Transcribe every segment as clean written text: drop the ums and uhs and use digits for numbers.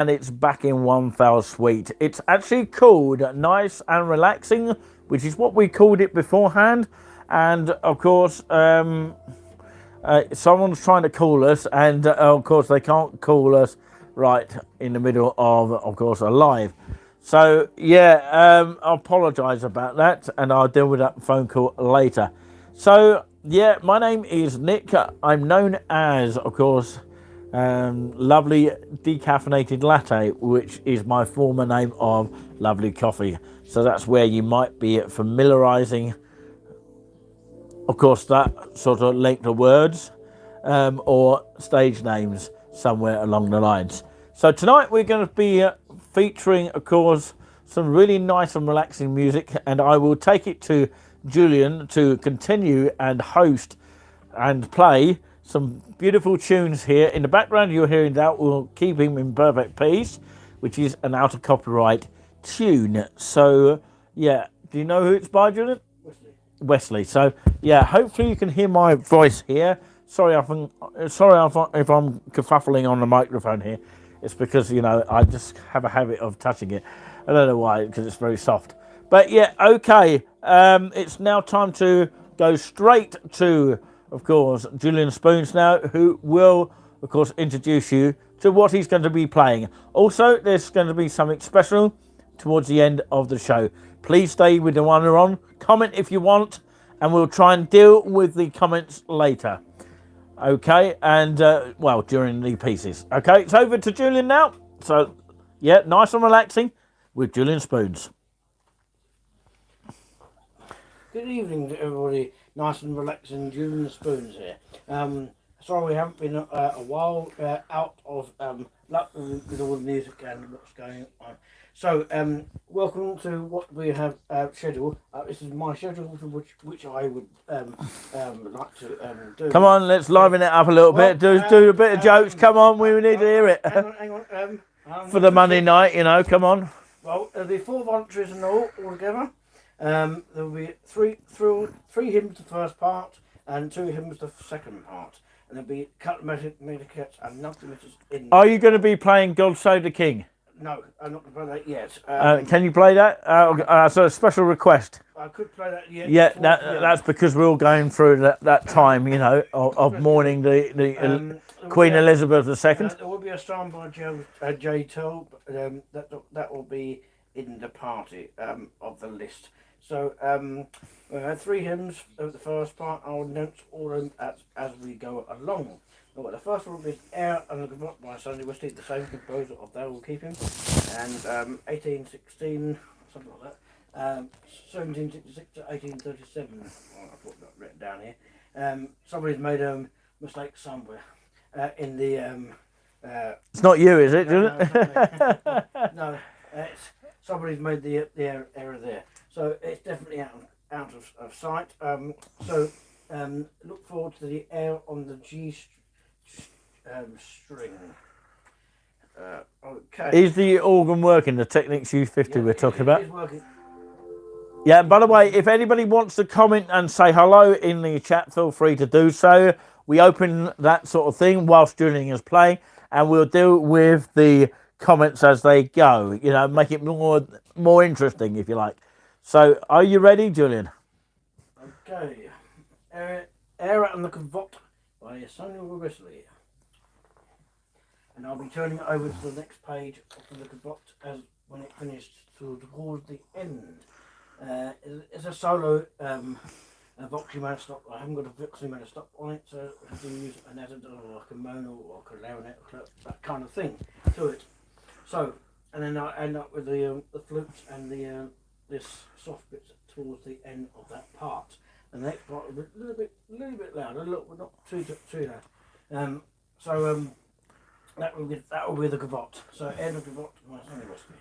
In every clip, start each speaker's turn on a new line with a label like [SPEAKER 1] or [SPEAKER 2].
[SPEAKER 1] and it's back in one foul swoop. It's actually called Nice and Relaxing, which is what we called it beforehand. And of course, someone's trying to call us, and of course, they can't call us right in the middle of course, a live. So, yeah, I apologise about that, and I'll deal with that phone call later. So, yeah, my name is Nick. I'm known as, of course, Lovely Decaffeinated Latte, which is my former name of Lovely Coffee. So that's where you might be familiarising, of course, that sort of length of words or stage names somewhere along the lines. So tonight we're going to be featuring, of course, some really nice and relaxing music, and I will take it to Julien to continue and host and play some beautiful tunes here. In the background you're hearing that will keep him in perfect peace, which is an out of copyright tune. So yeah, do you know who it's by, Julien? Wesley. So yeah, hopefully you can hear my voice here. Sorry if I'm kerfuffling on the microphone here. It's because, you know, I just have a habit of touching it. I don't know why, because it's very soft. But yeah, okay. It's now time to go straight to, of course, Julien Spoons now, who will, of course, introduce you to what he's going to be playing. Also, there's going to be something special towards the end of the show. Please stay with the one we're on. Comment if you want, and we'll try and deal with the comments later. Okay, and, well, during the pieces. Okay, it's over to Julien now. So, yeah, nice and relaxing with Julien Spoons.
[SPEAKER 2] Good evening to everybody. Nice and relaxing. Julien Spoons here. Sorry we haven't been a while out of luck with all the music and what's going on. So, welcome to what we have scheduled. This is my schedule, which I would like to do.
[SPEAKER 1] Come on, let's liven it up a little bit. Do a bit of jokes. Come on, we need to hear it.
[SPEAKER 2] Hang on.
[SPEAKER 1] For the Monday night, you know, come on.
[SPEAKER 2] Well, there'll be 4 voluntaries and all together. There will be three hymns the first part and 2 hymns the second part. And there'll be a couple of medicats and nothing in.
[SPEAKER 1] Are you going to be playing God Save the King?
[SPEAKER 2] No, I'm not going to play that yet.
[SPEAKER 1] Can you play that? So a special request.
[SPEAKER 2] I could play that yet.
[SPEAKER 1] Yeah, that's because we're all going through that time, you know, of mourning the Queen Elizabeth II.
[SPEAKER 2] There will be a song by J. Tull, but that will be in the party of the list. So we had 3 hymns of the first part. I'll announce all of them as we go along. Well, the first one will be Air and the Gavotte by Sonny Wesley, the same composer of They Will Keep Him, and 1816, something like that. 1766 to 1837. I've got that written down here. Somebody's made a mistake somewhere in the.
[SPEAKER 1] It's not you, is it?
[SPEAKER 2] No, somebody's made the error there. So it's definitely out of sight. Look forward to the air on the G string. Okay.
[SPEAKER 1] Is the organ working, the Technics U50 we're talking about?
[SPEAKER 2] It is working.
[SPEAKER 1] Yeah, by the way, if anybody wants to comment and say hello in the chat, feel free to do so. We open that sort of thing whilst Julien is playing, and we'll deal with the comments as they go. You know, make it more interesting, if you like. So, are you ready, Julien?
[SPEAKER 2] Okay. Air and the Gavotte by Sonny Wesley. And I'll be turning it over to the next page of the Gavotte as when it finished towards the end. It's a solo voxyman stop. I haven't got a voxyman stop on it, so I have to use an adder or like a mono or a clarinet, that kind of thing to it. So, and then I end up with the flutes and this soft bits towards the end of that part. And the next part will be a little bit louder, not too loud. That will be the Gavotte. So end of Gavotte by Sonny Wesley.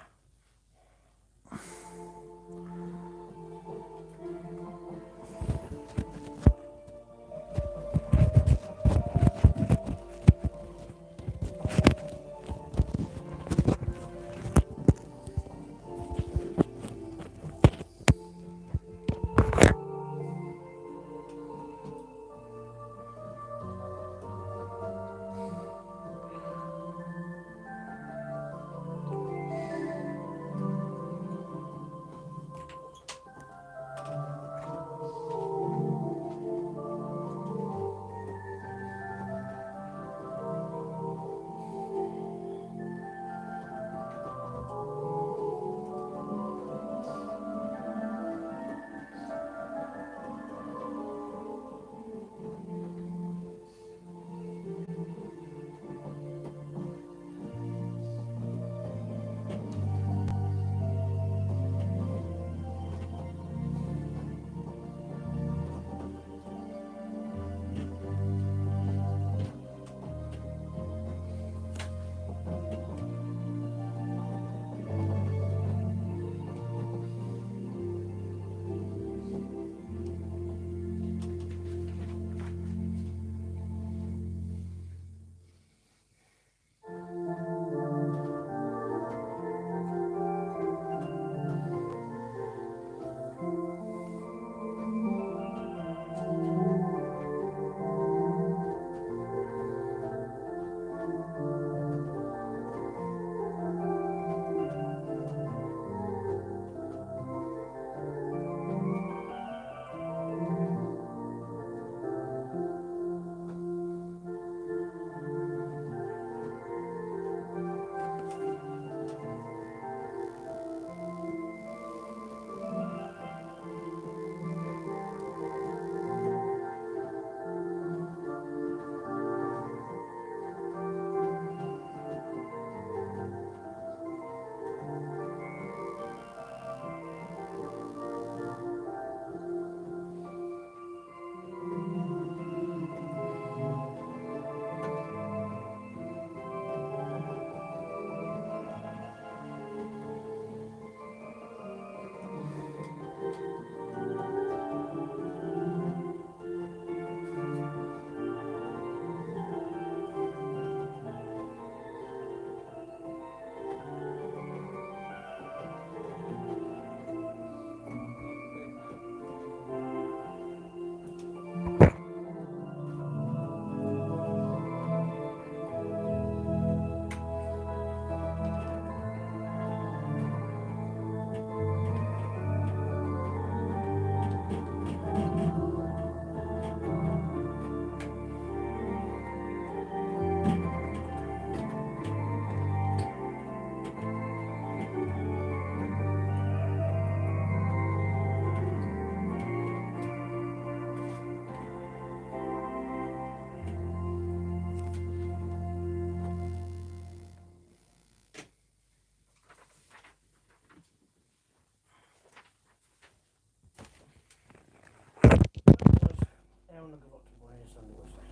[SPEAKER 2] on the Gavotte by Sunday Wesley.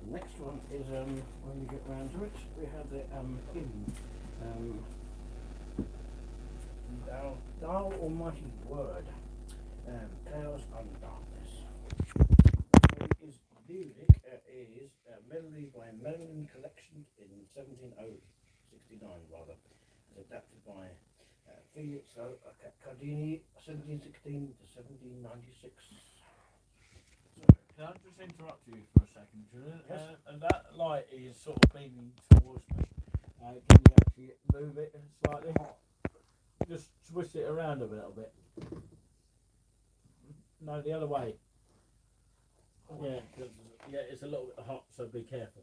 [SPEAKER 2] The next one is when we get round to it, we have the hymn. Thou Almighty Word, Chaos and Darkness. It is music, is melody by Melon Collection in 1769 rather. It's adapted by Felix Cardini, 1716 to 1796.
[SPEAKER 1] Can I just interrupt you for a second, Julian?
[SPEAKER 2] Yes.
[SPEAKER 1] And that light is sort of beaming towards me. Can you actually move it slightly? Just twist it around a little bit. No, the other way. Yeah, because it's a little bit hot, so be careful.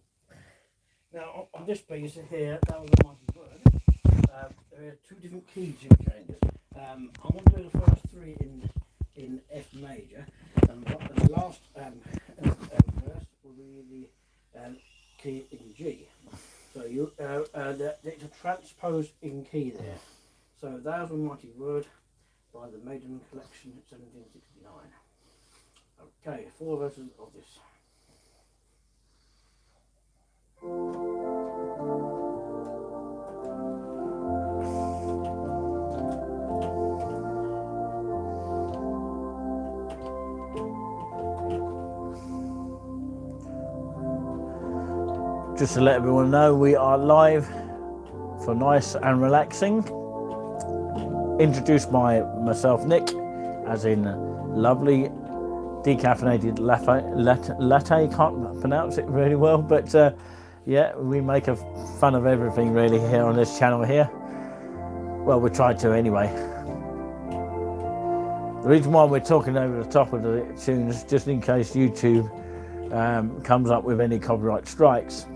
[SPEAKER 2] Now, on this piece here, that was a mighty word. There are two different keys you can change. I'm going to do the first three in F major, and the last verse will be the key in G. So it's a transposed in key there. So that was a mighty word by the Maiden Collection, 1769. Okay, 4 verses of this.
[SPEAKER 1] Just to let everyone know, we are live for nice and relaxing. Introduced by myself, Nick, as in lovely decaffeinated latte. Can't pronounce it really well, but yeah, we make a fun of everything really here on this channel here. Well, we try to anyway. The reason why we're talking over the top of the tunes, just in case YouTube comes up with any copyright strikes,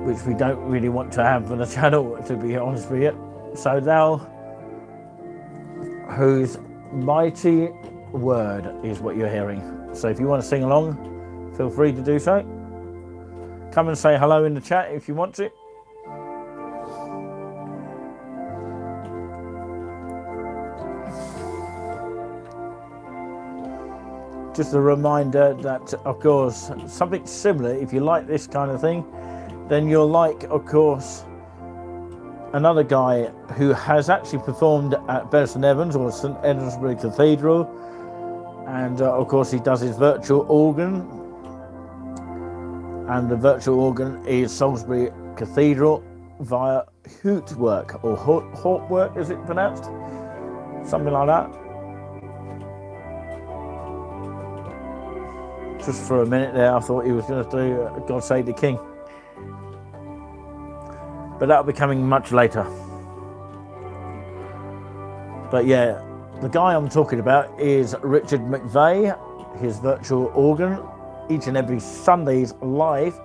[SPEAKER 1] which we don't really want to have for the channel, to be honest with you. So thou, whose mighty word is what you're hearing. So if you want to sing along, feel free to do so. Come and say hello in the chat if you want to. Just a reminder that, of course, something similar, if you like this kind of thing, then you'll like, of course, another guy who has actually performed at Bury St Evans or St Edmundsbury Cathedral, and of course he does his virtual organ, and the virtual organ is Salisbury Cathedral via hoot work, or hort work, is it pronounced? Something like that. Just for a minute there, I thought he was going to do God Save the King. But that'll be coming much later. But yeah, the guy I'm talking about is Richard McVeigh. His virtual organ, each and every Sunday, is live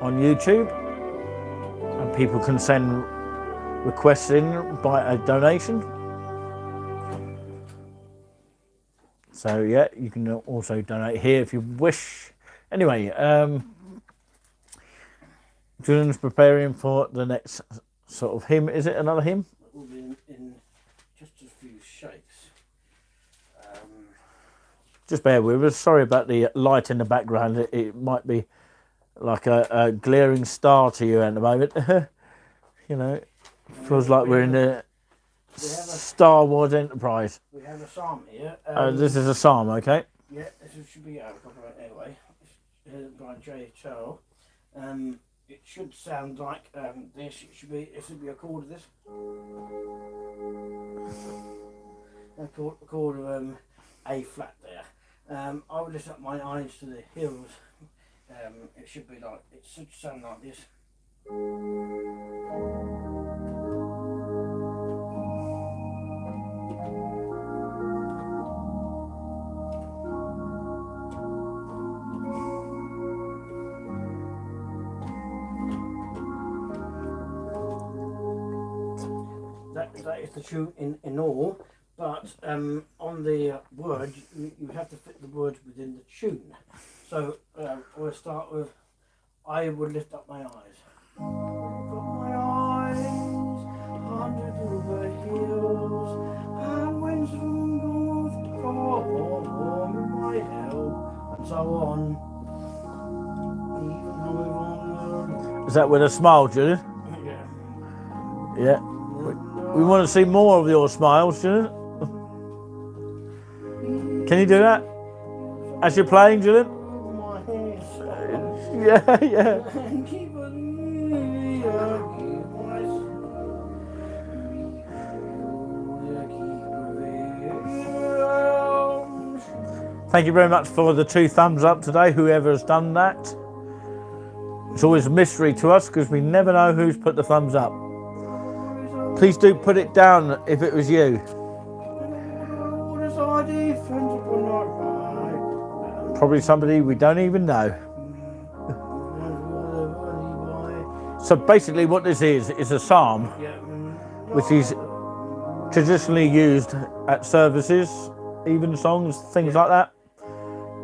[SPEAKER 1] on YouTube, and people can send requests in by a donation. So yeah, you can also donate here if you wish. Anyway, Julian's preparing for the next sort of hymn. Is it another hymn?
[SPEAKER 2] It will be in just a few shakes.
[SPEAKER 1] Just bear with us. Sorry about the light in the background. It might be like a glaring star to you at the moment. You know, feels like we're in the Star Wars Enterprise.
[SPEAKER 2] We have a psalm here.
[SPEAKER 1] This is a psalm, okay?
[SPEAKER 2] Yeah, this should be copyright anyway. It's by J. Charles. It should sound like this. It should be a chord of this. A chord of A flat there. I would lift up my eyes to the hills. It should sound like this. That is the tune in all, but on the word you have to fit the words within the tune. So we'll start with I would lift up my eyes. I would lift up my eyes unto the hills, and whence from my help. on. Even though
[SPEAKER 1] Is that with a smile, Julian?
[SPEAKER 2] yeah.
[SPEAKER 1] Yeah. We want to see more of your smiles, Julian. Can you do that? As you're playing, Julian?
[SPEAKER 2] My hands.
[SPEAKER 1] Yeah, yeah. Thank you very much for the 2 thumbs up today, whoever has done that. It's always a mystery to us because we never know who's put the thumbs up. Please do put it down if it was you. Probably somebody we don't even know. So basically what this is a psalm which is traditionally used at services, even songs, things like that,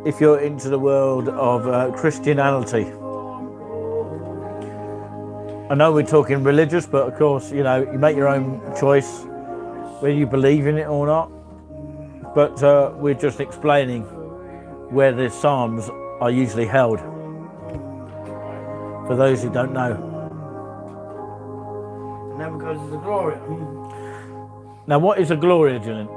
[SPEAKER 1] if you're into the world of Christianity. I know we're talking religious, but of course, you know, you make your own choice whether you believe in it or not. But we're just explaining where the psalms are usually held, for those who don't know.
[SPEAKER 2] Now we go to the Gloria.
[SPEAKER 1] Now, what is a Gloria, Julian?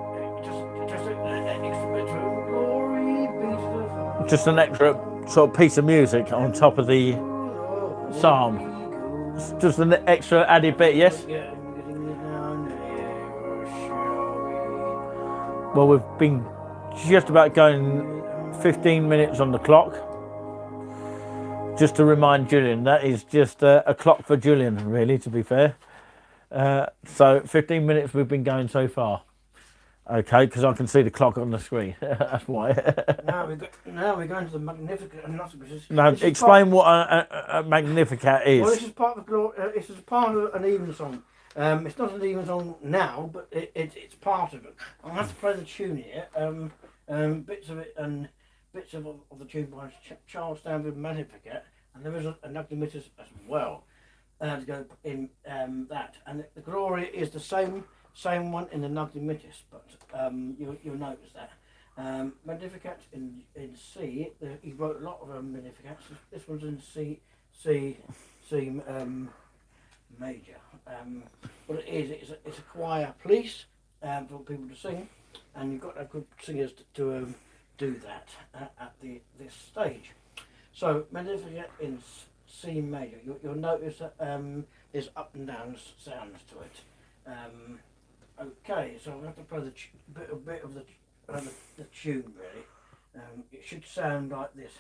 [SPEAKER 2] Just an extra bit to it. Glory be to the Father.
[SPEAKER 1] Just an extra sort of piece of music on top of the psalm. It's just an extra added bit, yes? Well, we've been just about going 15 minutes on the clock. Just to remind Julien, that is just a clock for Julien, really, to be fair. So 15 minutes we've been going so far. Okay, because I can see the clock on the screen. That's why.
[SPEAKER 2] now we're going to the Magnificat.
[SPEAKER 1] Now, explain what a Magnificat is.
[SPEAKER 2] Well, this is part of this is part of an even song. It's not an even song now, but it's part of it. I'll have to play the tune here. Bits of it and bits of the tune by Charles Stanford Magnificat, and there is a Nugnimittis as well to go in that. And the Gloria is the same one in the Nugnimittis, but you'll notice that. Magnificat in C, he wrote a lot of Magnificats. This one's in C major. What it is, it's a choir piece for people to sing, and you've got good singers to do that at this stage. So Magnificat in C major, you'll notice that there's up and down sounds to it. Okay, so I'll have to play a bit of the tune really. It should sound like this.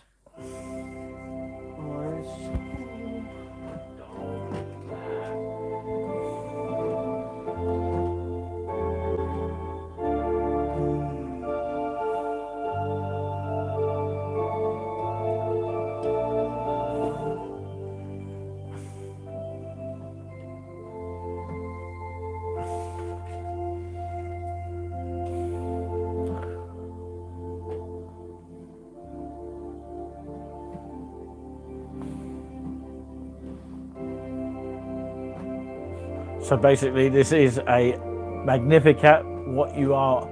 [SPEAKER 1] So basically this is a Magnificat, what you are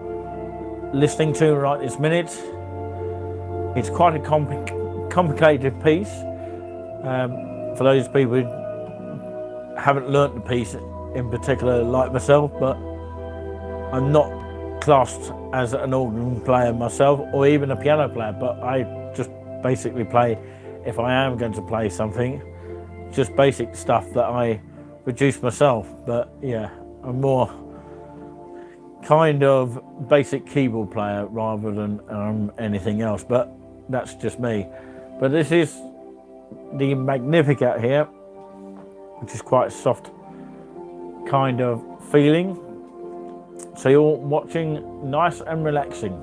[SPEAKER 1] listening to right this minute. It's quite a complicated piece. For those people who haven't learnt the piece in particular like myself, but I'm not classed as an organ player myself or even a piano player, but I just basically play, if I am going to play something, just basic stuff that I produce myself. But yeah, I'm more kind of basic keyboard player rather than anything else, but that's just me. But this is the Magnificat here, which is quite a soft kind of feeling. So you're watching nice and relaxing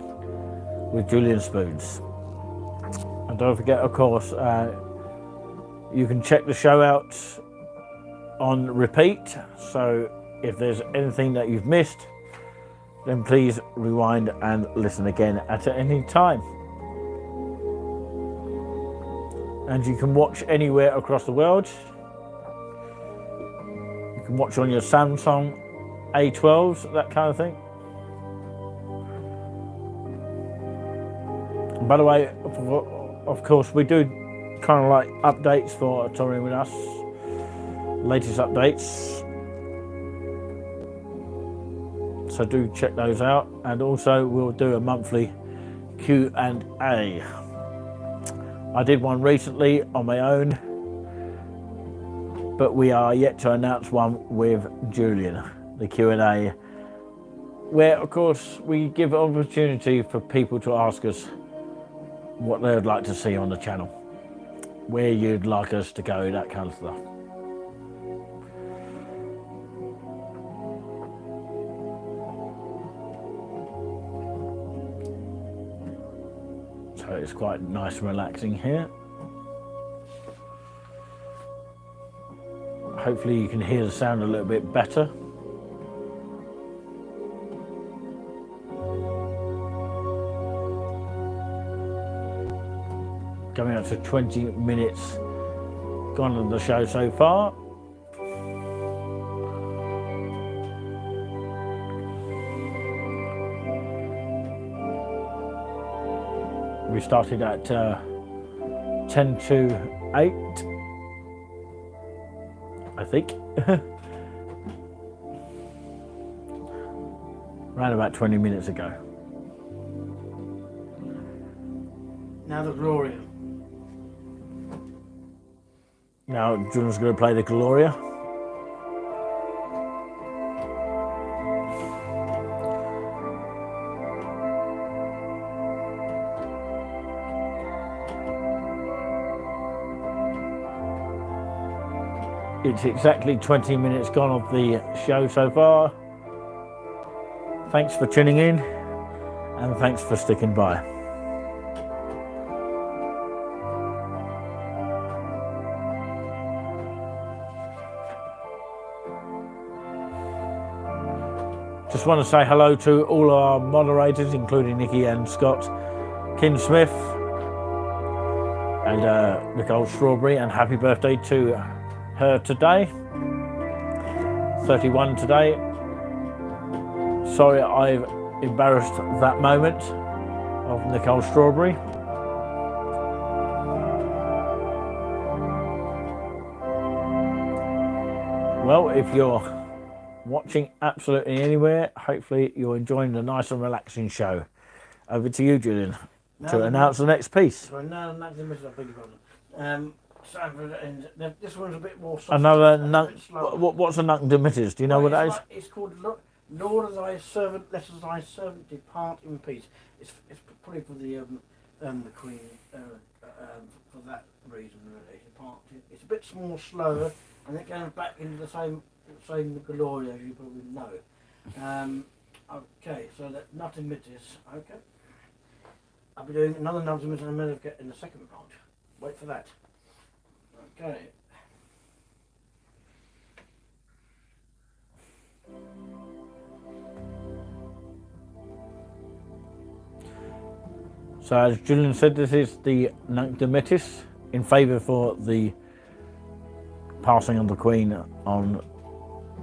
[SPEAKER 1] with Julien Spoons. And don't forget, of course, you can check the show out on repeat, so if there's anything that you've missed, then please rewind and listen again at any time. And you can watch anywhere across the world. You can watch on your Samsung A12s, that kind of thing. And by the way, of course, we do kind of like updates for Touring With Us, latest updates. So do check those out, and also we'll do a monthly Q&A. I did one recently on my own, but we are yet to announce one with Julien, the Q&A, where of course we give opportunity for people to ask us what they would like to see on the channel, where you'd like us to go, that kind of stuff. So it's quite nice and relaxing here. Hopefully you can hear the sound a little bit better. Coming up to 20 minutes gone on the show so far. We started at 10 to 8, I think. Around about 20 minutes ago.
[SPEAKER 2] Now the Gloria.
[SPEAKER 1] Now Julien's going to play the Gloria. It's exactly 20 minutes gone of the show so far. Thanks for tuning in, and thanks for sticking by. Just want to say hello to all our moderators, including Nikki and Scott, Kim Smith, and Nicole Strawberry, and happy birthday to her today, 31 today. Sorry I've embarrassed that moment of Nicole Strawberry. Well, if you're watching absolutely anywhere, hopefully you're enjoying the nice and relaxing show. Over to you, Julien, to announce the next piece.
[SPEAKER 2] So now that's the message I beg your pardon. And this one's a bit more soft.
[SPEAKER 1] Another what's a nunc dimittis? Do you know what that is?
[SPEAKER 2] It's called Lord of Thy Servant, let Thy Servant depart in peace. It's probably for the Queen for that reason really. It's a bit more slower, and it goes back into the same glory as you probably know. Okay, so that nunc dimittis. Okay, I'll be doing another nunc dimittis in a minute in the second part. Wait for that. Okay.
[SPEAKER 1] So as Julien said, this is the nunc dimittis in favour for the passing of the Queen on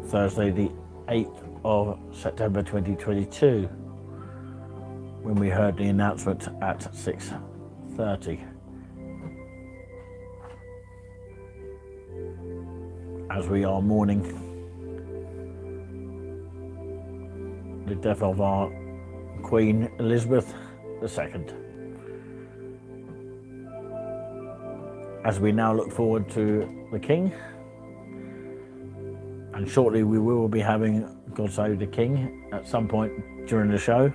[SPEAKER 1] Thursday the 8th of September 2022, when we heard the announcement at 6:30. As we are mourning the death of our Queen Elizabeth II. As we now look forward to the King, and shortly we will be having God Save the King at some point during the show.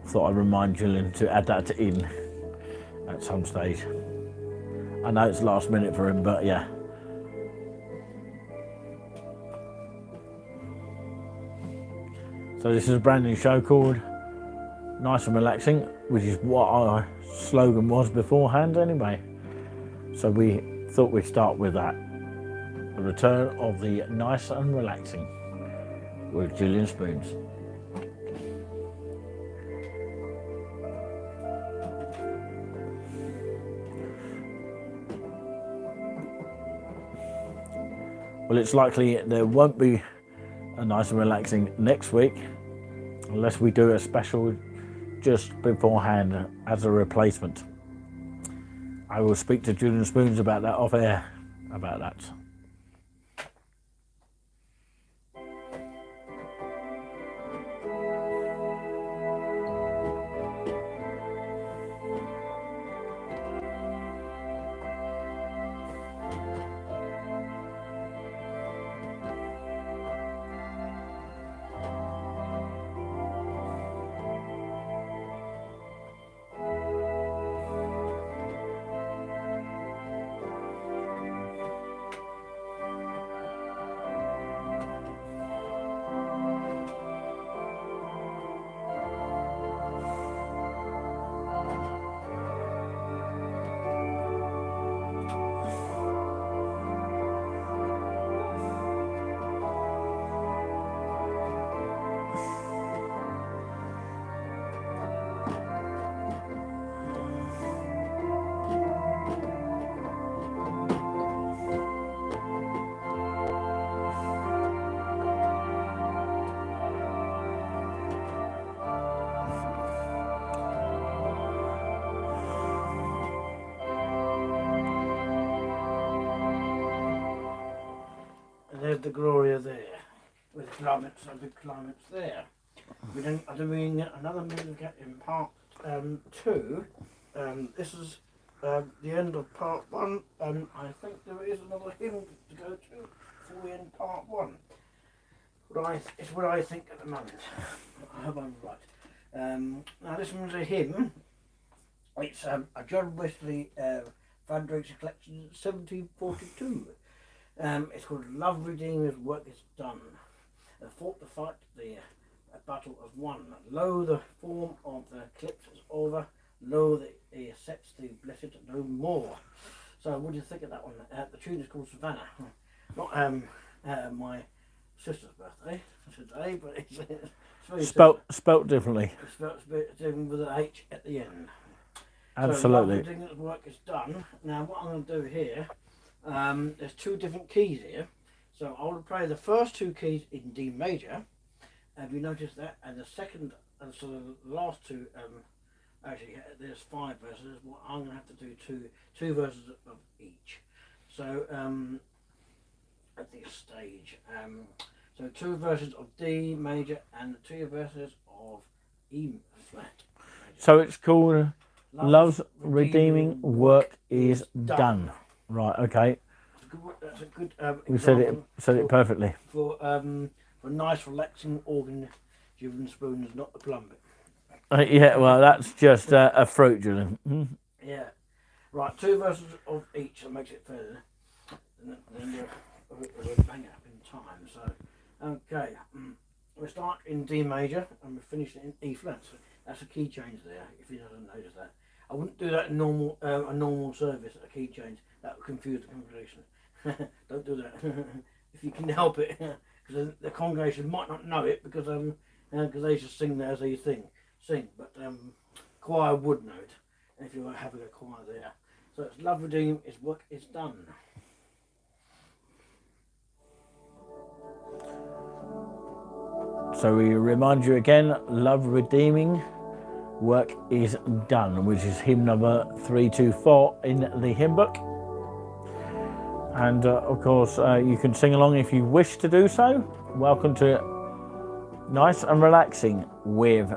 [SPEAKER 1] Thought I'd remind Julien to add that in at some stage. I know it's last minute for him, but yeah. So this is a brand new show called Nice and Relaxing, which is what our slogan was beforehand anyway. So we thought we'd start with that. The return of the Nice and Relaxing with Julien Spoons. Well, it's likely there won't be a Nice and Relaxing next week unless we do a special just beforehand as a replacement. I will speak to Julien Spoons about that off air, about that.
[SPEAKER 2] There's the Gloria there, with climates and big climates there. We then are doing another music in part 2. This is the end of part 1. I think there is another hymn to go to before we end part 1. It's what I think at the moment. I hope I'm right. Now this one's a hymn. It's a John Wesley fundraising collection, 1742. It's called Love Redeemer's Work is Done. Fought the fight, the battle was won. Lo, the form of the eclipse is over. Lo, he sets the blessed no more. So what do you think of that one? The tune is called Savannah. Not my sister's birthday today, but it's very
[SPEAKER 1] Spelt differently.
[SPEAKER 2] It's spelt different with an H at the end.
[SPEAKER 1] Absolutely.
[SPEAKER 2] So Love Redeemer's Work is Done. Now what I'm going to do here, there's 2 different keys here. So I will play the first 2 keys in D major. Have you noticed that? And the second, and so the last 2, actually there's 5 verses. Well, I'm going to have to do two verses of each. So at this stage, so 2 verses of D major and 2 verses of E flat major.
[SPEAKER 1] So it's called Love's Redeeming Work is Done. Right, okay.
[SPEAKER 2] That's a good
[SPEAKER 1] We said it perfectly.
[SPEAKER 2] For nice relaxing organ, Julien Spoons, not the plummet.
[SPEAKER 1] Yeah, well, that's just a fruit, Julien.
[SPEAKER 2] Yeah. Right, 2 verses of each, that makes it fair. And then we'll bang it up in time. So, okay, we'll start in D major and we'll finish it in E flat. So that's a key change there, if you haven't noticed that. I wouldn't do that in a normal service, a key change. That would confuse the congregation. Don't do that if you can help it, because the congregation might not know it because they just sing there as they sing. But choir would know it if you were having a choir there. So it's Love Redeem, His Work is Done.
[SPEAKER 1] So we remind you again, Love Redeeming Work is Done, which is hymn number 324 in the hymn book. And of course, you can sing along if you wish to do so. Welcome to Nice and Relaxing with,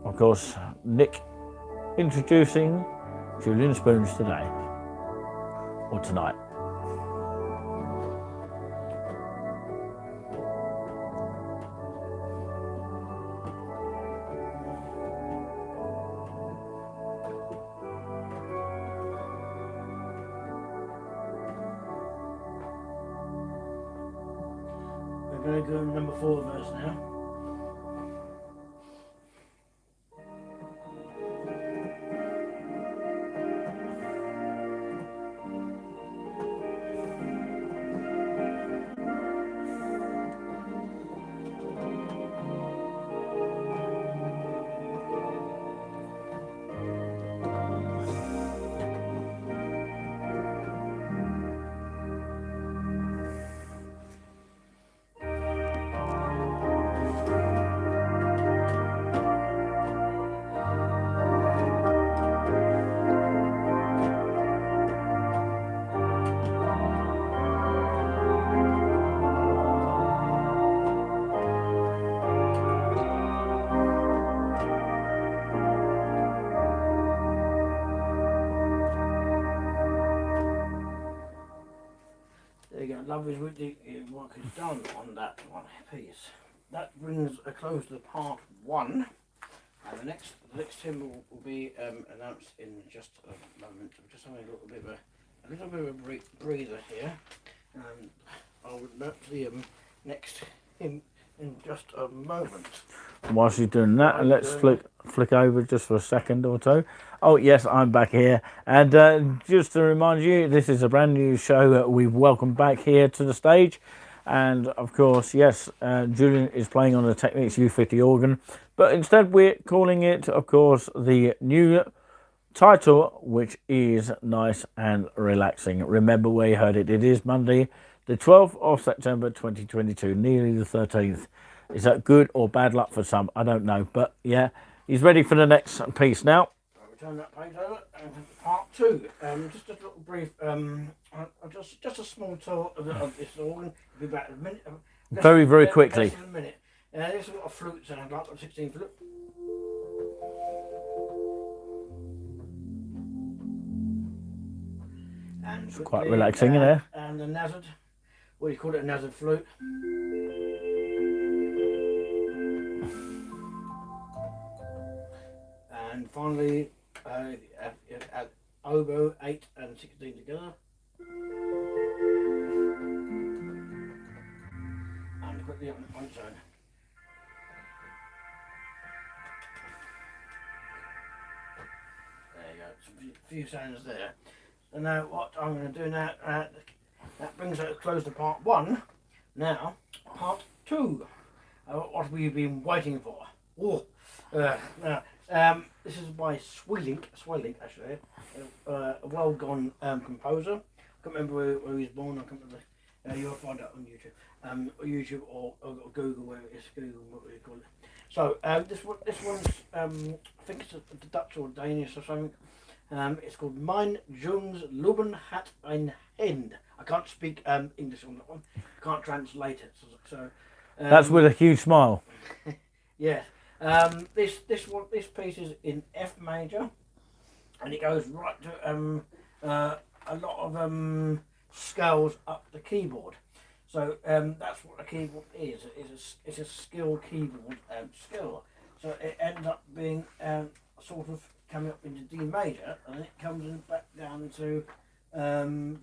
[SPEAKER 1] of course, Nick introducing Julien Spoons today, or tonight.
[SPEAKER 2] We're going to go number 4 verse now. There you go. Love is with the work is done on that one piece. That brings a close to part 1. And the next timber will be announced in just a moment. I'm just having a little bit of a breather here, and I'll note the next hymn in just a moment.
[SPEAKER 1] Whilst you're doing that, let's flick over just for a second or two. Oh yes, I'm back here, and just to remind you, this is a brand new show that we've welcomed back here to the stage. And of course, yes, Julien is playing on the Technics U50 organ, but instead we're calling it, of course, the new title, which is Nice and Relaxing. Remember where you heard it. It is Monday, the 12th of September 2022, nearly the 13th. Is that good or bad luck for some? I don't know, but yeah, he's ready for the next piece now.
[SPEAKER 2] I'll return that page over and part 2. Just a little brief, just a small tour of this organ. It'll be about a minute.
[SPEAKER 1] Very quickly.
[SPEAKER 2] Less than a minute. This is what a flute sounds like, a 16 flute. And
[SPEAKER 1] it's quite relaxing in there.
[SPEAKER 2] And the Nazard, what do you call it, a Nazard flute? And finally, oboe 8 and 16 together. And quickly on its own. There you go, some few sounds there. So now what I'm going to do now, that brings us close to part 1. Now, part 2. What have we been waiting for? This is by Swelink actually, a well-gone composer. I can't remember where he was born. I can't remember. You'll find out on YouTube or Google, where it is. Google, what we call it. So this one's I think it's Dutch or Danish or something. It's called Mein Jungs Luben hat ein Hend. I can't speak English on that one. I can't translate it. So
[SPEAKER 1] that's with a huge smile.
[SPEAKER 2] Yeah. This piece is in F major, and it goes right to a lot of scales up the keyboard. So that's what a keyboard is. It's a skill keyboard skill. So it ends up being sort of coming up into D major, and it comes in back down to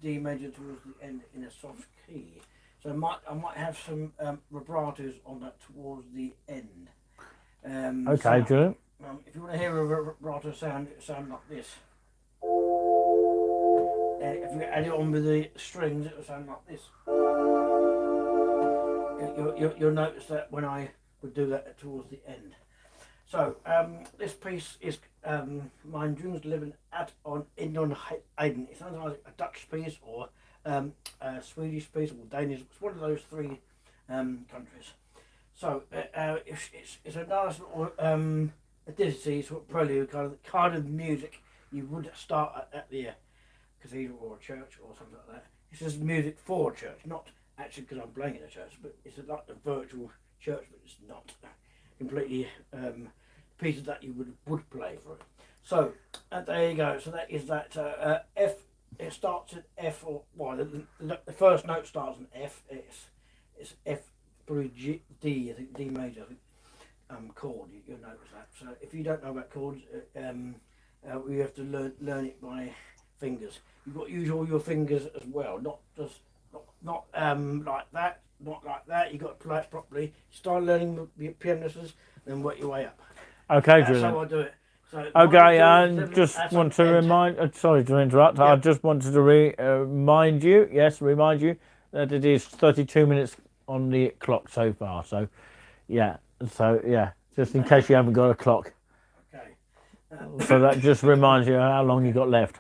[SPEAKER 2] D major towards the end in a soft key. So I might have some vibratos on that towards the end.
[SPEAKER 1] Okay, Julien.
[SPEAKER 2] If you want to hear a vibrato sound, it sounds like this. If you add it on with the strings, it will sound like this. You'll notice that when I would do that towards the end. So this piece is Mein Jungs Leben at on Indon Aiden. It sounds like a Dutch piece or a Swedish piece or Danish. It's one of those 3 countries. So it's a nice little a ditty sort of prelude, kind of music you would start at the cathedral or a church or something like that. This is music for a church, not actually because I'm playing in a church, but it's like a virtual church, but it's not completely pieces that you would play for it. So there you go. So that is that F. It starts at F, or well, the first note starts in F. It's F through G, D. I think D major. I think chord. You'll notice that. So if you don't know about chords, we have to learn it by fingers. You've got to use all your fingers as well, not just not like that, not like that. You've got to play it properly. Start learning the piano lessons, then work your way up.
[SPEAKER 1] Okay,
[SPEAKER 2] That's
[SPEAKER 1] Julien.
[SPEAKER 2] how I do it. So
[SPEAKER 1] okay, and just want to remind. Sorry to interrupt. Yeah. I just wanted to remind you that it is 32 minutes on the clock so far. So, yeah. Just in case you haven't got a clock.
[SPEAKER 2] Okay.
[SPEAKER 1] So that just reminds you how long you got left.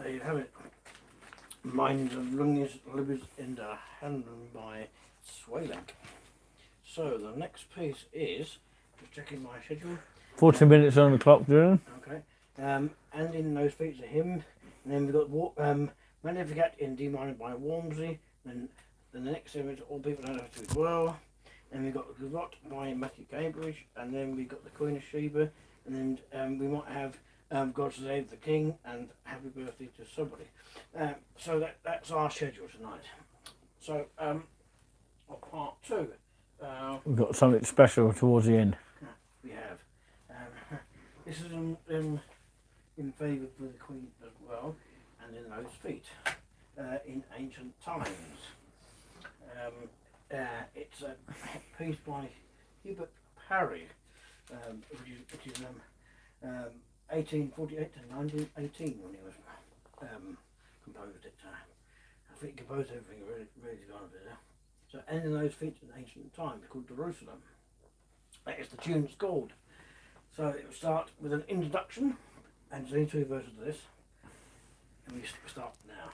[SPEAKER 2] There you have it. Mines of Lunges, Libby's in the Handen by Swaylank. So the next piece is, just checking my schedule.
[SPEAKER 1] 40 minutes on the clock, Julian.
[SPEAKER 2] Okay. And in those feats are him. And then we've got Magnificat in D minor by Walmsley. Then the next image, All People Don't Have to as well. Then we've got the Gavotte by Matthew Cambridge. And then we've got the Queen of Sheba. And then we might have God Save the King and Happy Birthday to Somebody. So that's our schedule tonight. So part two.
[SPEAKER 1] We've got something special towards the end.
[SPEAKER 2] We have. This is in favour for the Queen as well, and in those feet in ancient times. It's a piece by Hubert Parry, which is 1848 to 1918 when he was composed it. I think he composed everything really gone there. So ending those feet in ancient times, called Jerusalem. That is the tune it's called. So it will start with an introduction, and there's only two versions of this, and we start now.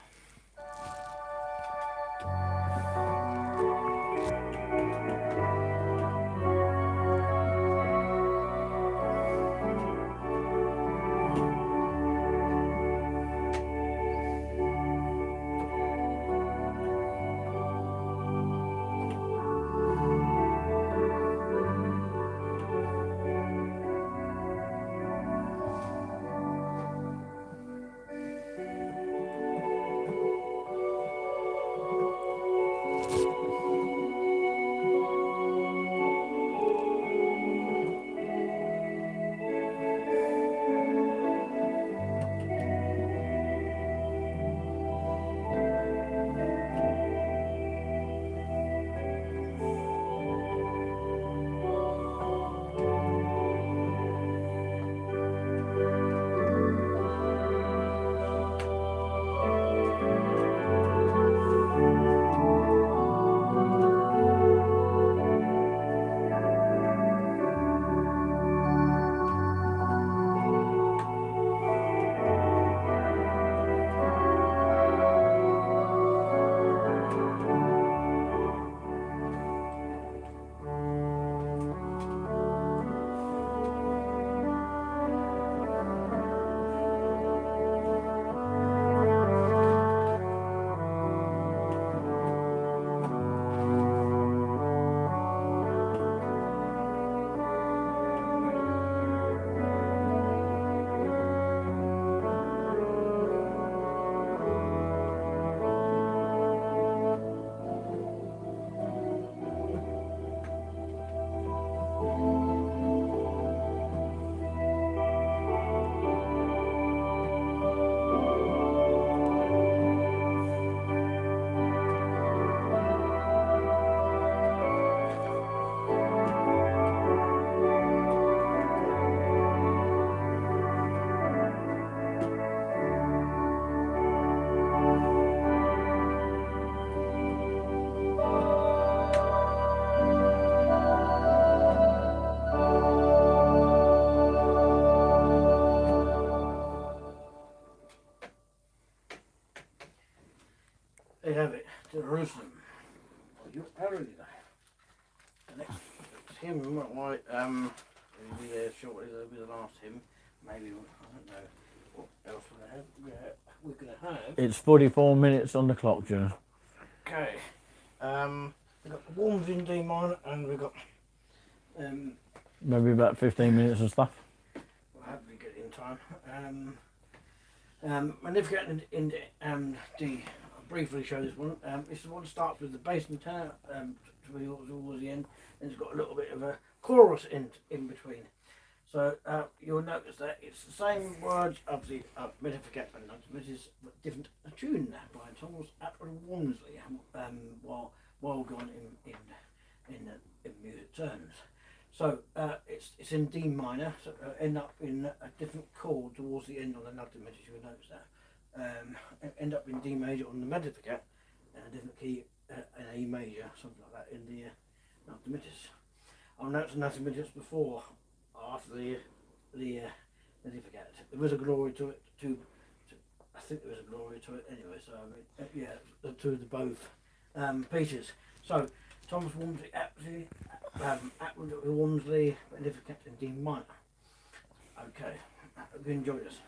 [SPEAKER 2] They have it, Jerusalem. You're parody that. The next hymn might be shortly, there'll be the last hymn. Maybe, I don't know what else we're going to have.
[SPEAKER 1] It's 44 minutes on the clock, Julian.
[SPEAKER 2] Okay. We've got the Warms in D minor, and we've got
[SPEAKER 1] Maybe about 15 minutes and stuff.
[SPEAKER 2] we'll have to get in time. Magnificat in D briefly show this one. This one starts with the bass and tenor towards the end, and it's got a little bit of a chorus in between. So you'll notice that it's the same words of the Metaforget and Mrs. but different tune by Thomas Atwood Walmsley, while gone in music terms. So it's in D minor, so end up in a different chord towards the end on the Nut Dimitters. You'll notice that. End up in D major on the Metaforget, and a different key in A major, something like that in the Nut Dimitters. I'll notice the Nut Dimitters before. After the Metaforget, there was a glory to it too. I think there was a glory to it anyway. So I mean, yeah, to the both pieces. So Thomas Walmsley, Atwood Walmsley, Metaforget in D minor. Okay, hope you enjoy this.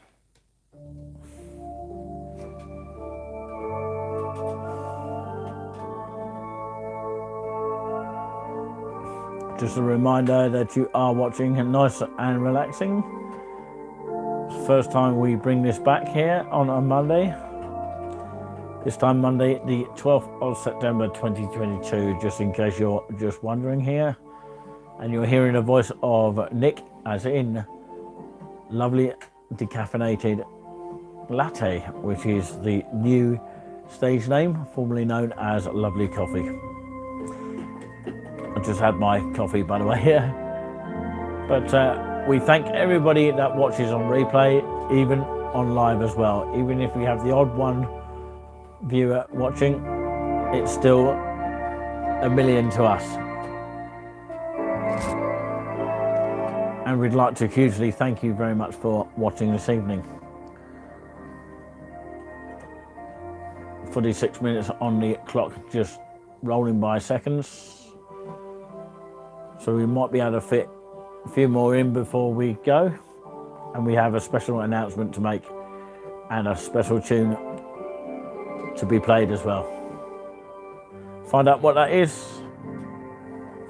[SPEAKER 1] Just a reminder that you are watching Nice and Relaxing. First time we bring this back here on a Monday. This time Monday the 12th of September 2022, just in case you're just wondering here. And you're hearing the voice of Nick, as in lovely decaffeinated latte, which is the new stage name, formerly known as Lovely Coffee. I just had my coffee, by the way, here. But we thank everybody that watches on replay, even on live as well. Even if we have the odd one viewer watching, it's still a million to us. And we'd like to hugely thank you very much for watching this evening. 46 minutes on the clock, just rolling by seconds. So we might be able to fit a few more in before we go. And we have a special announcement to make and a special tune to be played as well. Find out what that is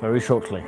[SPEAKER 1] very shortly.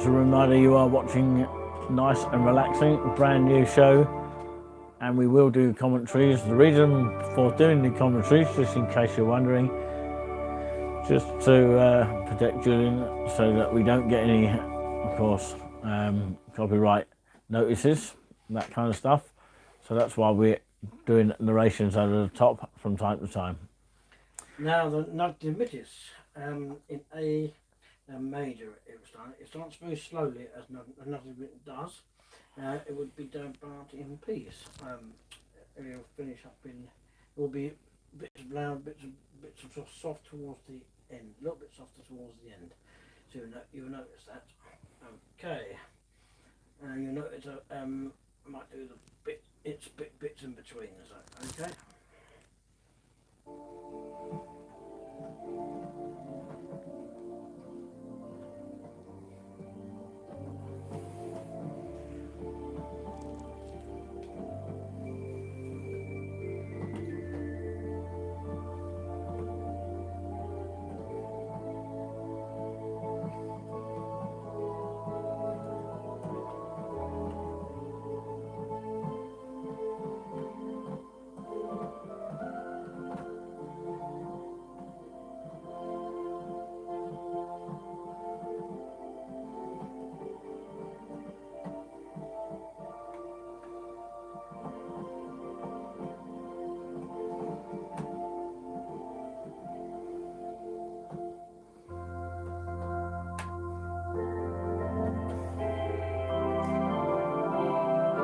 [SPEAKER 1] Just a reminder, you are watching Nice and Relaxing, brand new show, and we will do commentaries. The reason for doing the commentaries, just in case you're wondering, just to protect Julien so that we don't get any, of course, copyright notices, that kind of stuff. So that's why we're doing narrations over the top from time to time.
[SPEAKER 2] Now the noctimittis in A major, it starts very slowly as nothing does. It would be done part in piece. It will finish up in. It will be bits of loud, bits of soft towards the end, a little bit softer towards the end. So you'll notice that. Okay. You'll notice I might do the bits in between. So okay.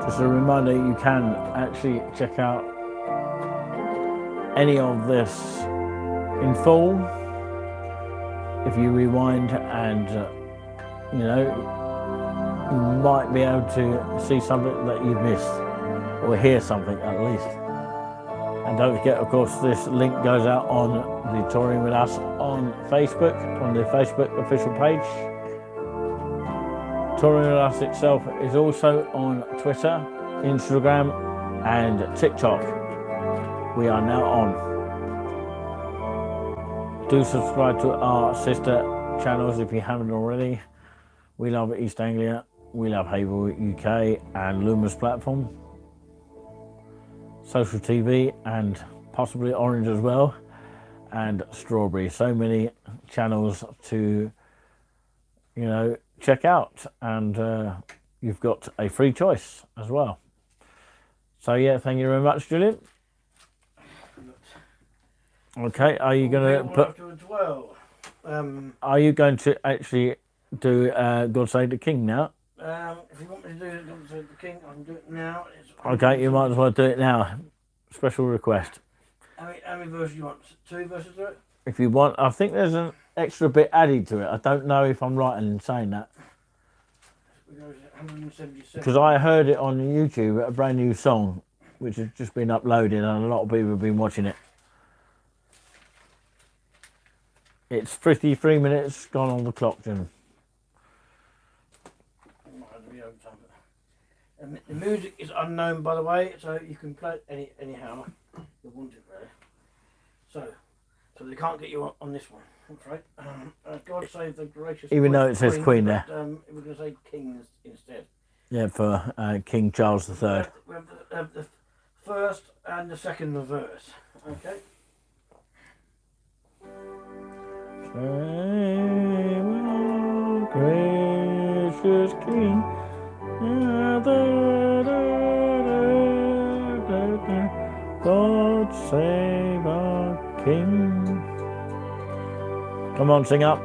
[SPEAKER 1] Just a reminder, you can actually check out any of this in full if you rewind, and you know, you might be able to see something that you've missed, or hear something at least. And don't forget, of course, this link goes out on the Touring With Us on Facebook, on the Facebook official page. Touring With Us itself is also on Twitter, Instagram and TikTok. We are now on. Do subscribe to our sister channels if you haven't already. We Love East Anglia, We Love Havel UK and Luma's platform. Social TV and possibly Orange as well, and Strawberry. So many channels to, you know, check out, and you've got a free choice as well. So yeah, thank you very much, Julien. Okay, are you going to put? Are you going to actually do God Save the King now?
[SPEAKER 2] If you want me to do God Save the King, I can do it now.
[SPEAKER 1] Okay, you might as well do it now. Special request.
[SPEAKER 2] How many verses you want? 2 verses to it?
[SPEAKER 1] If you want, I think there's an extra bit added to it. I don't know if I'm right in saying that. Because I heard it on YouTube, a brand new song, which has just been uploaded, and a lot of people have been watching it. It's 53 minutes gone on the clock, Jim.
[SPEAKER 2] The music is unknown, by the way, so you can play it anyhow you want it, really. So they can't get you on this one. That's right. God Save the Gracious
[SPEAKER 1] Even
[SPEAKER 2] Queen,
[SPEAKER 1] though it says Queen there.
[SPEAKER 2] We're going to say King instead.
[SPEAKER 1] Yeah, for King Charles III.
[SPEAKER 2] We have the first and the second verse. Okay.
[SPEAKER 1] Save our gracious King. God save our King. Come on, sing up.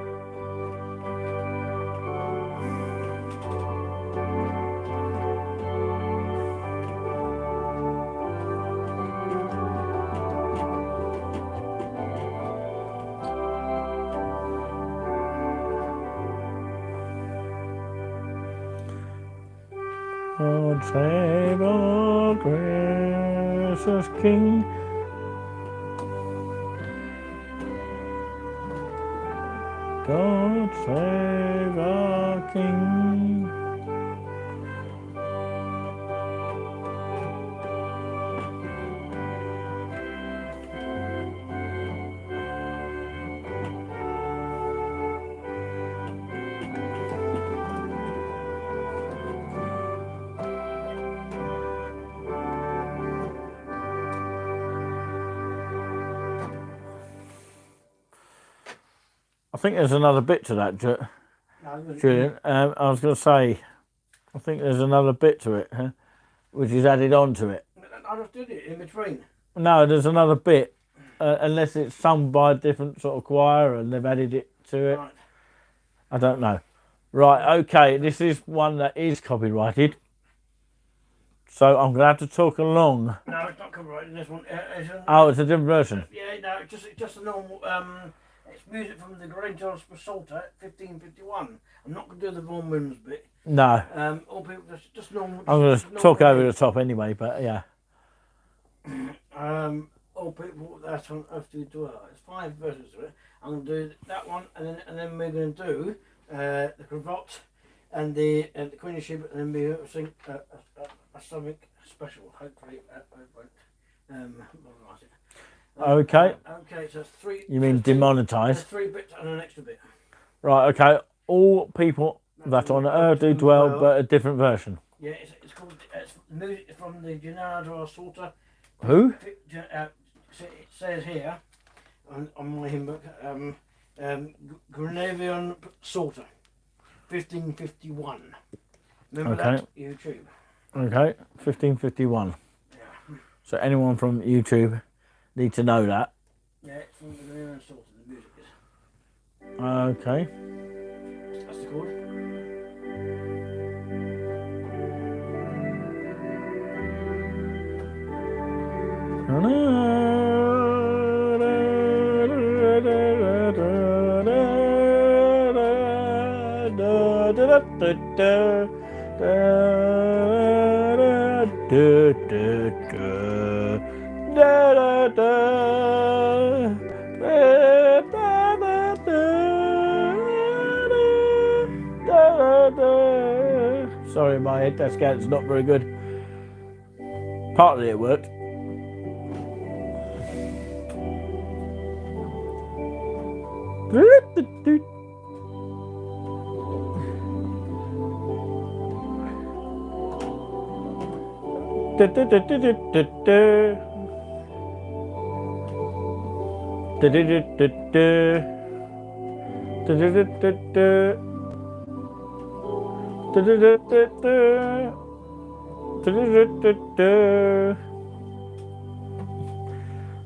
[SPEAKER 1] God save our gracious King. God save our King. think there's another bit to that,
[SPEAKER 2] No, it wasn't.
[SPEAKER 1] Julian. I was going to say, I think there's another bit to it, which is added on to it.
[SPEAKER 2] I just did it in between.
[SPEAKER 1] No, there's another bit, unless it's sung by a different sort of choir and they've added it to it.
[SPEAKER 2] Right.
[SPEAKER 1] I don't know. Right, okay, this is one that is copyrighted. So I'm going to have to talk along.
[SPEAKER 2] No, it's not copyrighted. This one.
[SPEAKER 1] Oh, it's a different version.
[SPEAKER 2] Yeah, no, it's just a normal. It's music from the Grange Salter, 1551. I'm not going to do the Vaughan Williams bit.
[SPEAKER 1] No.
[SPEAKER 2] All people just normal.
[SPEAKER 1] I'm going to talk over the top anyway, but yeah.
[SPEAKER 2] All people that on Earth to do it. There's 5 versions of it. I'm going to do that one, and then we're going to do the Cravat and the Queen of Sheba, and then we're going to sing something special. Hopefully, modernize it.
[SPEAKER 1] Okay.
[SPEAKER 2] Okay, so it's 3.
[SPEAKER 1] You mean
[SPEAKER 2] there's 2
[SPEAKER 1] demonetise?
[SPEAKER 2] 3 bits and an extra bit.
[SPEAKER 1] Right, okay. All people that on earth do dwell, but a different version.
[SPEAKER 2] Yeah, it's called. It's music from the Gennaro Salter.
[SPEAKER 1] Who?
[SPEAKER 2] So it says here on my hymn book, Grenadian Salter, 1551. Remember that? YouTube.
[SPEAKER 1] Okay, 1551.
[SPEAKER 2] Yeah.
[SPEAKER 1] So anyone from YouTube need to know that.
[SPEAKER 2] Yeah, it's from the Grenadian Salter, the music is.
[SPEAKER 1] Okay.
[SPEAKER 2] That's the chord.
[SPEAKER 1] Sorry, my head descant's not very good. Partly it worked.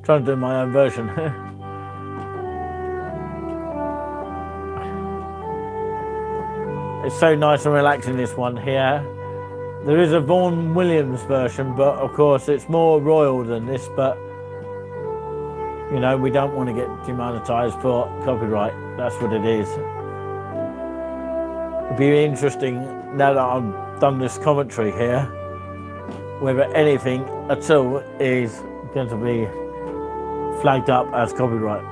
[SPEAKER 1] Trying to do my own version. It's so nice and relaxing, this one here. There is a Vaughan Williams version, but of course it's more royal than this, but you know, we don't want to get demonetised for copyright. That's what it is. It'd be interesting, now that I've done this commentary here, whether anything at all is going to be flagged up as copyright.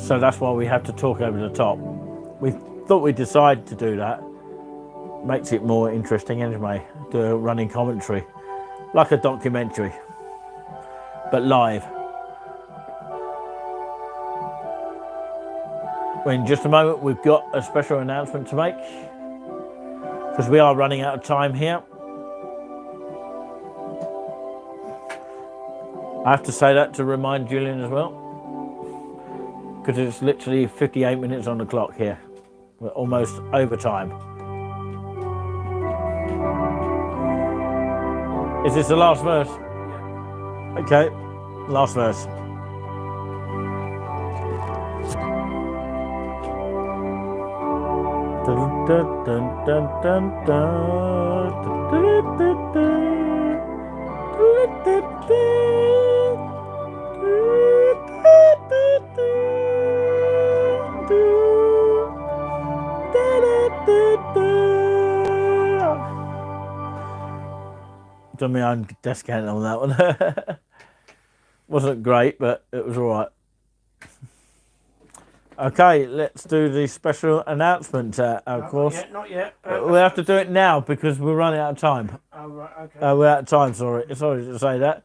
[SPEAKER 1] So that's why we have to talk over the top. We thought we'd decide to do that. Makes it more interesting anyway, do a running commentary. Like a documentary, but live. Well, in just a moment, we've got a special announcement to make, because we are running out of time here. I have to say that to remind Julien as well, because it's literally 58 minutes on the clock here. We're almost over time. Is this the last verse?
[SPEAKER 2] Yeah.
[SPEAKER 1] Okay, last verse. Dun, dun, dun, dun, dun, dun. Dun, dun, dun, dun. Done my own descant on that one. Wasn't great, but it was all right. Okay, let's do the special announcement, of course.
[SPEAKER 2] Not yet.
[SPEAKER 1] We have to do it now because we're running out of time.
[SPEAKER 2] Oh, right, okay.
[SPEAKER 1] We're out of time, sorry to say that.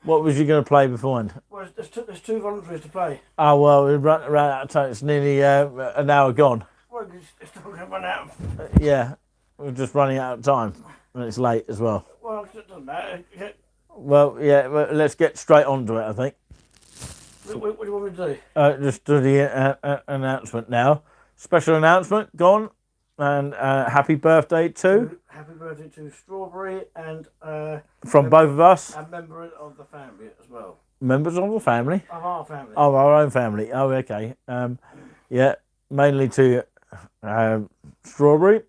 [SPEAKER 1] What was you going to play beforehand?
[SPEAKER 2] Well, there's 2 voluntaries to play.
[SPEAKER 1] Oh, well, we've run out of time. It's nearly an hour gone.
[SPEAKER 2] Well, it's still going to run out.
[SPEAKER 1] Yeah, we're just running out of time. And it's late as well.
[SPEAKER 2] Well, it doesn't matter.
[SPEAKER 1] Well, yeah, well, let's get straight on to it, I think.
[SPEAKER 2] What do you want me to do?
[SPEAKER 1] Just do the announcement now. Special announcement, gone. And happy birthday to...
[SPEAKER 2] Happy birthday to Strawberry and...
[SPEAKER 1] from both of us.
[SPEAKER 2] A member of the family as well.
[SPEAKER 1] Members of the family?
[SPEAKER 2] Of our family.
[SPEAKER 1] Of our own family. Oh, okay. Yeah, mainly to Strawberry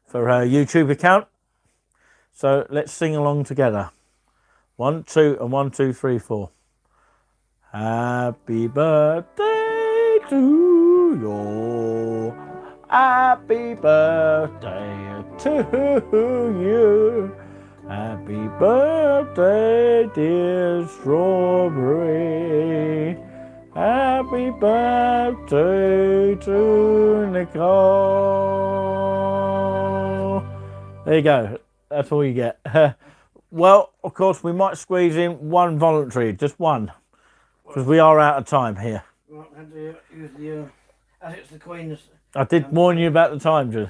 [SPEAKER 1] for her YouTube account. So let's sing along together. 1, 2, and 1, 2, 3, 4. Happy birthday to you. Happy birthday to you. Happy birthday, dear Strawberry. Happy birthday to Nicole. There you go. That's all you get. Well, of course, we might squeeze in one voluntary, just one, because we are out of time here.
[SPEAKER 2] Well, I had to use the, as it's the Queen's...
[SPEAKER 1] I did warn you about the time, John.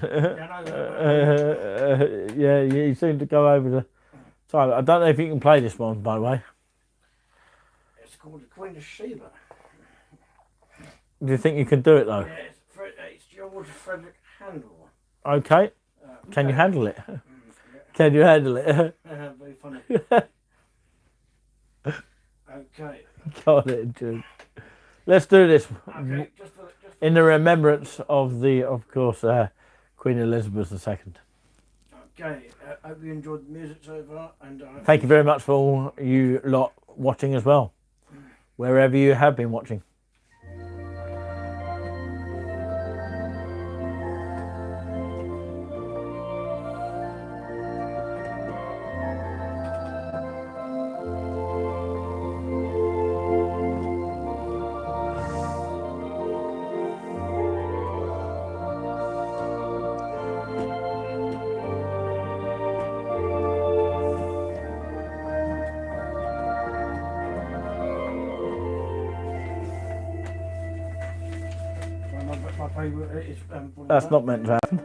[SPEAKER 2] Yeah,
[SPEAKER 1] You seem to go over the time. I don't know if you can play this one, by the way.
[SPEAKER 2] it's called the Queen of Sheba.
[SPEAKER 1] Do you think you can do it, though?
[SPEAKER 2] Yeah, it's George Frederick Handel.
[SPEAKER 1] Okay. Can you handle it?
[SPEAKER 2] Yeah.
[SPEAKER 1] Can you handle it?
[SPEAKER 2] Very funny. Okay.
[SPEAKER 1] Got it, John. Let's do this.
[SPEAKER 2] Okay,
[SPEAKER 1] In the remembrance of the, of course, Queen Elizabeth II.
[SPEAKER 2] Okay, I hope you enjoyed the music so far. And
[SPEAKER 1] Thank you very much for all you lot watching as well, wherever you have been watching.
[SPEAKER 2] my favourite is...
[SPEAKER 1] That's not meant to happen.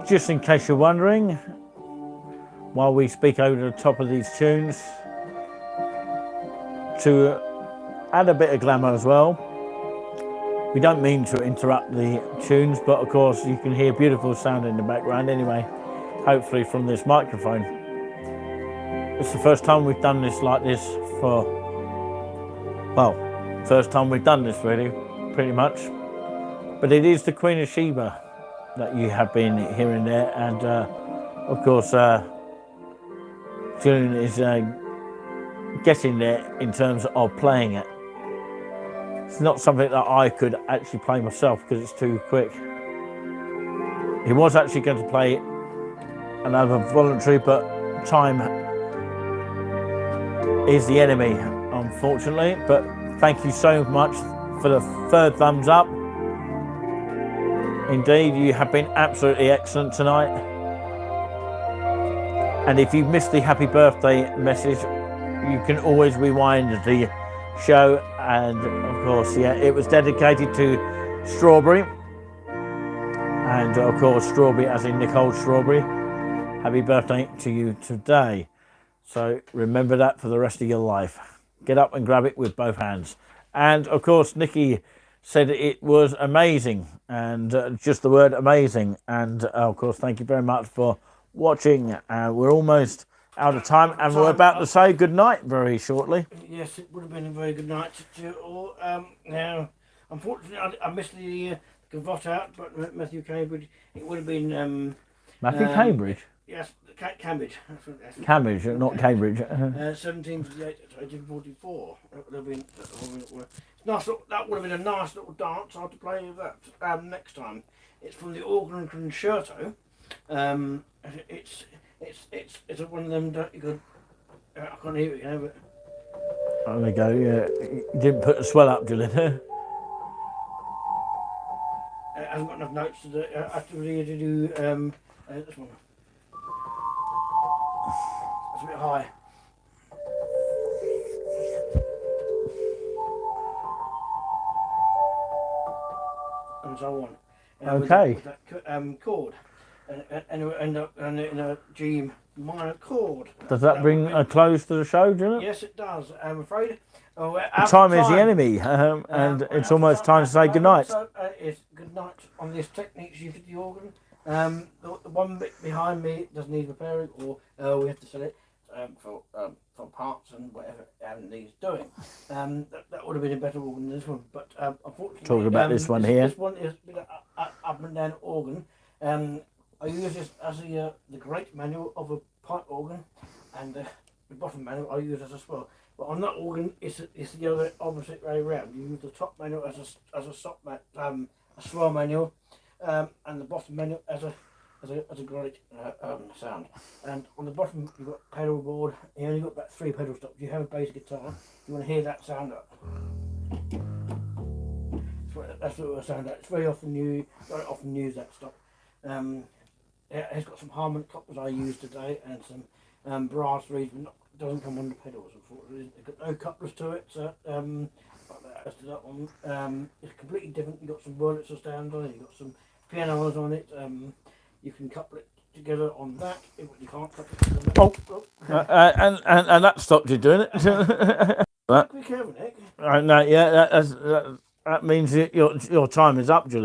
[SPEAKER 1] Just in case you're wondering, while we speak over the top of these tunes, to add a bit of glamour as well. We don't mean to interrupt the tunes, but of course you can hear beautiful sound in the background anyway, hopefully from this microphone. It's the first time we've done this like this for, well, first time we've done this really, pretty much. But it is the Queen of Sheba that you have been hearing there, and of course Julien is getting there in terms of playing it. It's not something that I could actually play myself because it's too quick. He was actually going to play another voluntary, but time is the enemy, unfortunately. But thank you so much for the third thumbs up. Indeed, you have been absolutely excellent tonight. And if you've missed the happy birthday message, you can always rewind the show. And of course, yeah, it was dedicated to Strawberry. And of course, Strawberry, as in Nicole Strawberry. Happy birthday to you today. So remember that for the rest of your life. Get up and grab it with both hands. And of course, Nikki said it was amazing, and just the word amazing. And of course, thank you very much for watching. We're almost out of time, and we're about to say good night very shortly.
[SPEAKER 2] Yes, it would have been a very good night to all. Now, unfortunately, I missed the Gavotte out, but Matthew Cambridge, it would have been...
[SPEAKER 1] Matthew Cambridge?
[SPEAKER 2] Yes, Cambridge. That's
[SPEAKER 1] Cambridge, not Cambridge.
[SPEAKER 2] 1758 to 1844. That would have been... Nice, that would have been a nice little dance. I'll have to play that next time. It's from the Organ Concerto. It's one of them that you could... I can't hear it, but...
[SPEAKER 1] There we go, yeah. You didn't put the swell up, Julien.
[SPEAKER 2] It hasn't got enough notes to do... I have to really do this one. That's a bit high. And so on.
[SPEAKER 1] Okay.
[SPEAKER 2] With that chord. And in a G minor chord.
[SPEAKER 1] Does that bring a close to the show, Julien?
[SPEAKER 2] Yes, it does. I'm afraid.
[SPEAKER 1] Time is the enemy, and it's almost time to say goodnight.
[SPEAKER 2] So, it's good night on this Techniques used at the organ. The one bit behind me doesn't need repairing, or we have to sell it for parts and whatever needs doing. That would have been a better organ than this one, but unfortunately,
[SPEAKER 1] Talking about this one here.
[SPEAKER 2] This one is a bit up and down organ. I use this as the great manual of a pipe organ, and the bottom manual I use as a swell. But on that organ, it's the other opposite way around. You use the top manual as a swell manual, and the bottom manual as a great sound. And on the bottom, you've got pedal board. You only got about 3 pedal stops. You have a bass guitar. You want to hear that sound up. That's what it sound like. It's very often used that stop. It's got some harmonic coppers I used today, and some brass reeds, but doesn't come on the pedals, unfortunately. It's got no couplers to it, so as to that one, it's completely different. You've got some Wurlitzer stands on it, you've got some pianos on it. You can couple it together on that. You can't couple it together.
[SPEAKER 1] And that stopped you doing it.
[SPEAKER 2] Be careful, Nick.
[SPEAKER 1] No, yeah, that means your time is up, Julien.